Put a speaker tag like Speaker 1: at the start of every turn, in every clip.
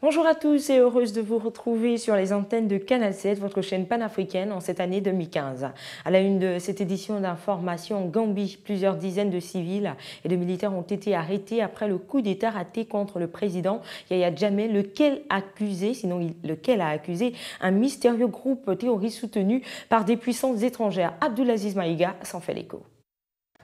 Speaker 1: Bonjour à tous et heureuse de vous retrouver sur les antennes de Canal 7, votre chaîne panafricaine en cette année 2015. À la une de cette édition d'information en Gambie, plusieurs dizaines de civils et de militaires ont été arrêtés après le coup d'État raté contre le président Yahya Jammeh, lequel a accusé un mystérieux groupe terroriste soutenu par des puissances étrangères. Abdulaziz Maïga s'en fait l'écho.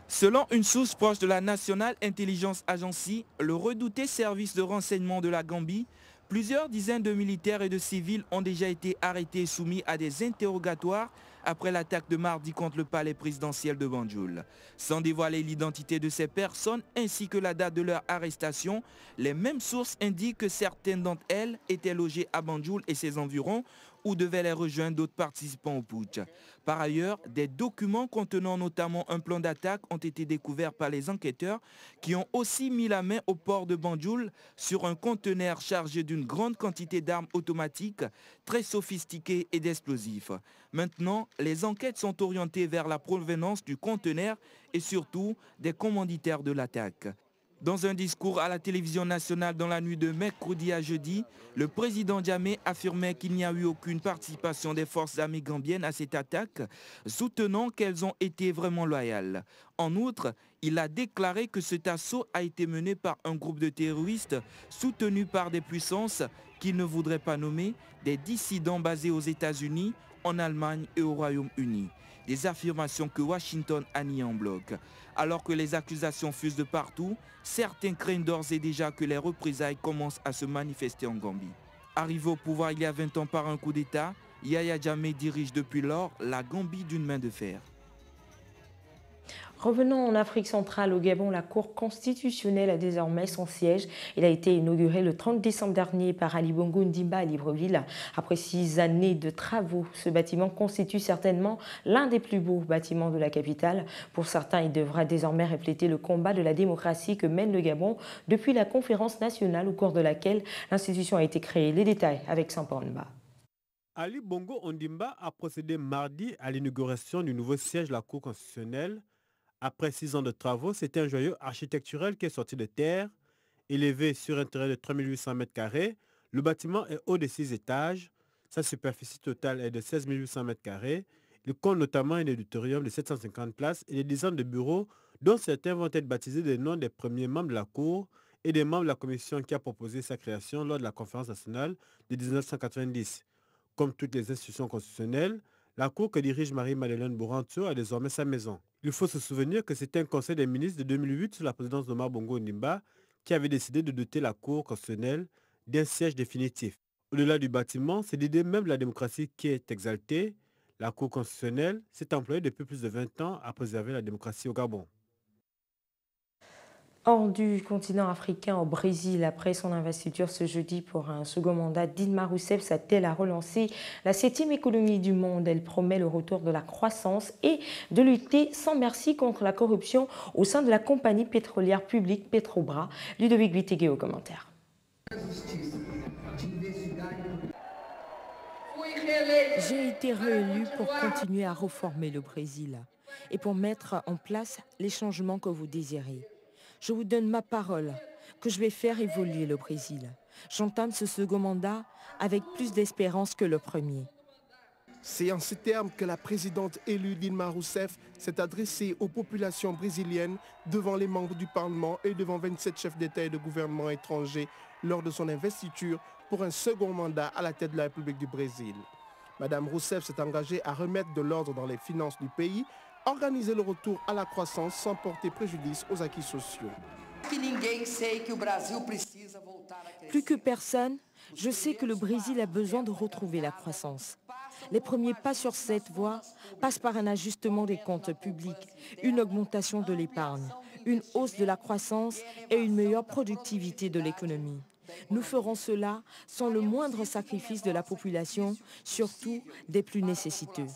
Speaker 2: Selon une source proche de la National Intelligence Agency, le redouté service de renseignement de la Gambie, plusieurs dizaines de militaires et de civils ont déjà été arrêtés et soumis à des interrogatoires après l'attaque de mardi contre le palais présidentiel de Banjul. Sans dévoiler l'identité de ces personnes ainsi que la date de leur arrestation, les mêmes sources indiquent que certaines d'entre elles étaient logées à Banjul et ses environs où devaient les rejoindre d'autres participants au putsch. Par ailleurs, des documents contenant notamment un plan d'attaque ont été découverts par les enquêteurs qui ont aussi mis la main au port de Banjul sur un conteneur chargé d'une grande quantité d'armes automatiques très sophistiquées et d'explosifs. Maintenant, les enquêtes sont orientées vers la provenance du conteneur et surtout des commanditaires de l'attaque. Dans un discours à la télévision nationale dans la nuit de mercredi à jeudi, le président Jammeh affirmait qu'il n'y a eu aucune participation des forces armées gambiennes à cette attaque, soutenant qu'elles ont été vraiment loyales. En outre, il a déclaré que cet assaut a été mené par un groupe de terroristes soutenus par des puissances qu'il ne voudrait pas nommer, des dissidents basés aux États-Unis, en Allemagne et au Royaume-Uni. Des affirmations que Washington a niées en bloc. Alors que les accusations fusent de partout, certains craignent d'ores et déjà que les représailles commencent à se manifester en Gambie. Arrivé au pouvoir il y a 20 ans par un coup d'État, Yahya Jammeh dirige depuis lors la Gambie d'une main de fer.
Speaker 1: Revenons en Afrique centrale, au Gabon, la Cour constitutionnelle a désormais son siège. Il a été inauguré le 30 décembre dernier par Ali Bongo Ndimba à Libreville. Après 6 années de travaux, ce bâtiment constitue certainement l'un des plus beaux bâtiments de la capitale. Pour certains, il devra désormais refléter le combat de la démocratie que mène le Gabon depuis la conférence nationale au cours de laquelle l'institution a été créée. Les détails avec Sampa Onba.
Speaker 3: Ali Bongo Ondimba a procédé mardi à l'inauguration du nouveau siège de la Cour constitutionnelle. Après 6 ans de travaux, c'est un joyau architectural qui est sorti de terre. Élevé sur un terrain de 3800 m², le bâtiment est haut de 6 étages. Sa superficie totale est de 16 800 m². Il compte notamment un auditorium de 750 places et des dizaines de bureaux dont certains vont être baptisés des noms des premiers membres de la Cour et des membres de la commission qui a proposé sa création lors de la conférence nationale de 1990. Comme toutes les institutions constitutionnelles, la Cour que dirige Marie-Madeleine Bouranto a désormais sa maison. Il faut se souvenir que c'était un conseil des ministres de 2008 sous la présidence d'Omar Bongo Ondimba qui avait décidé de doter la Cour constitutionnelle d'un siège définitif. Au-delà du bâtiment, c'est l'idée même de la démocratie qui est exaltée. La Cour constitutionnelle s'est employée depuis plus de 20 ans à préserver la démocratie au Gabon.
Speaker 1: Hors du continent africain, au Brésil, après son investiture ce jeudi pour un second mandat, Dilma Rousseff s'attelle à relancer la 7e économie du monde. Elle promet le retour de la croissance et de lutter sans merci contre la corruption au sein de la compagnie pétrolière publique Petrobras. Ludovic Witteguet au commentaire.
Speaker 4: J'ai été réélu pour continuer à reformer le Brésil et pour mettre en place les changements que vous désirez. Je vous donne ma parole que je vais faire évoluer le Brésil. J'entame ce second mandat avec plus d'espérance que le premier.
Speaker 5: C'est en ces termes que la présidente élue Dilma Rousseff s'est adressée aux populations brésiliennes devant les membres du Parlement et devant 27 chefs d'État et de gouvernement étrangers lors de son investiture pour un second mandat à la tête de la République du Brésil. Madame Rousseff s'est engagée à remettre de l'ordre dans les finances du pays, organiser le retour à la croissance sans porter préjudice aux acquis sociaux.
Speaker 4: Plus que personne, je sais que le Brésil a besoin de retrouver la croissance. Les premiers pas sur cette voie passent par un ajustement des comptes publics, une augmentation de l'épargne, une hausse de la croissance et une meilleure productivité de l'économie. Nous ferons cela sans le moindre sacrifice de la population, surtout des plus nécessiteux.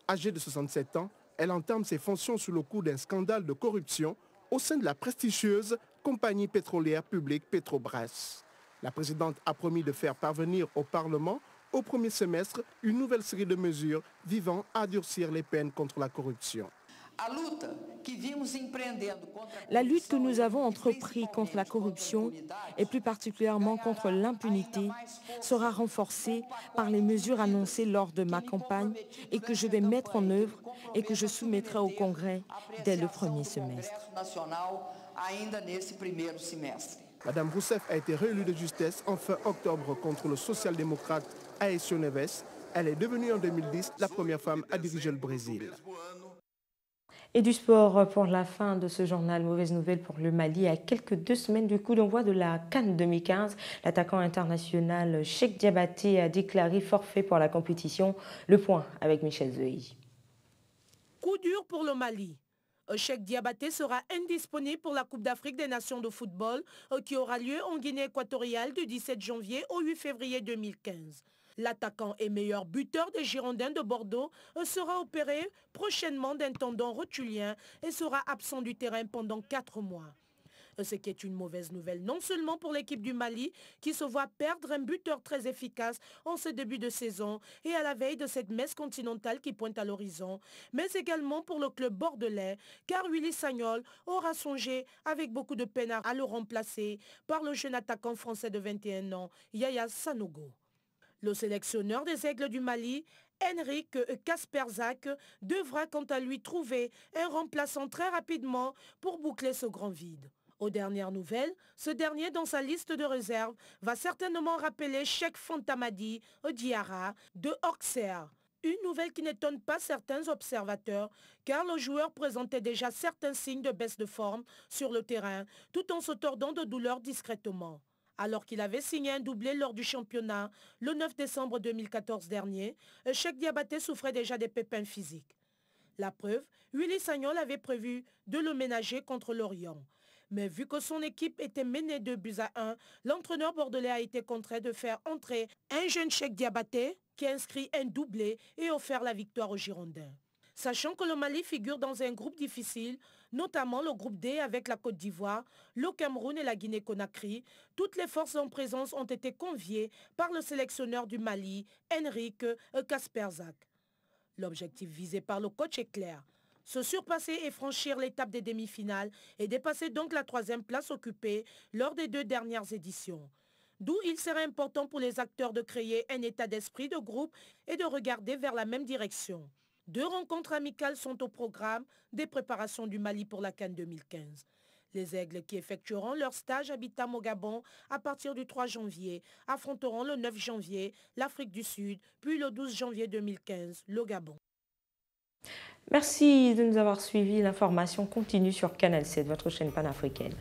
Speaker 5: Âgée de 67 ans, elle entame ses fonctions sous le coup d'un scandale de corruption au sein de la prestigieuse compagnie pétrolière publique Petrobras. La présidente a promis de faire parvenir au Parlement au premier semestre une nouvelle série de mesures visant à durcir les peines contre la corruption.
Speaker 4: La lutte que nous avons entreprise contre la corruption, et plus particulièrement contre l'impunité, sera renforcée par les mesures annoncées lors de ma campagne et que je vais mettre en œuvre et que je soumettrai au Congrès dès le premier semestre.
Speaker 5: Madame Rousseff a été réélue de justesse en fin octobre contre le social-démocrate Aécio Neves. Elle est devenue en 2010 la première femme à diriger le Brésil.
Speaker 1: Et du sport pour la fin de ce journal. Mauvaise nouvelle pour le Mali. À quelques 2 semaines du coup d'envoi de la CAN 2015, l'attaquant international Cheikh Diabaté a déclaré forfait pour la compétition. Le point avec Michel Zeuy.
Speaker 6: Coup dur pour le Mali. Cheikh Diabaté sera indisponible pour la Coupe d'Afrique des Nations de football qui aura lieu en Guinée équatoriale du 17 janvier au 8 février 2015. L'attaquant et meilleur buteur des Girondins de Bordeaux sera opéré prochainement d'un tendon rotulien et sera absent du terrain pendant 4 mois. Ce qui est une mauvaise nouvelle, non seulement pour l'équipe du Mali qui se voit perdre un buteur très efficace en ce début de saison et à la veille de cette messe continentale qui pointe à l'horizon, mais également pour le club bordelais car Willy Sagnol aura songé avec beaucoup de peine à le remplacer par le jeune attaquant français de 21 ans, Yaya Sanogo. Le sélectionneur des Aigles du Mali, Henrik Kasperzak, devra quant à lui trouver un remplaçant très rapidement pour boucler ce grand vide. Aux dernières nouvelles, ce dernier dans sa liste de réserve va certainement rappeler Cheikh Fantamadi Diarra de Auxerre. Une nouvelle qui n'étonne pas certains observateurs car le joueur présentait déjà certains signes de baisse de forme sur le terrain tout en se tordant de douleur discrètement. Alors qu'il avait signé un doublé lors du championnat le 9 décembre 2014 dernier, Cheikh Diabaté souffrait déjà des pépins physiques. La preuve, Willy Sagnol avait prévu de le ménager contre l'Orient. Mais vu que son équipe était menée 2-1, l'entraîneur bordelais a été contraint de faire entrer un jeune Cheikh Diabaté qui a inscrit un doublé et offert la victoire aux Girondins. Sachant que le Mali figure dans un groupe difficile, notamment le groupe D avec la Côte d'Ivoire, le Cameroun et la Guinée-Conakry, toutes les forces en présence ont été conviées par le sélectionneur du Mali, Henrik Kasperzak. L'objectif visé par le coach est clair. Se surpasser et franchir l'étape des demi-finales et dépasser donc la 3e place occupée lors des 2 dernières éditions. D'où il serait important pour les acteurs de créer un état d'esprit de groupe et de regarder vers la même direction. 2 rencontres amicales sont au programme des préparations du Mali pour la CAN 2015. Les Aigles qui effectueront leur stage à Bitam au Gabon à partir du 3 janvier affronteront le 9 janvier l'Afrique du Sud, puis le 12 janvier 2015 le Gabon.
Speaker 1: Merci de nous avoir suivis. L'information continue sur Canal 7, votre chaîne panafricaine.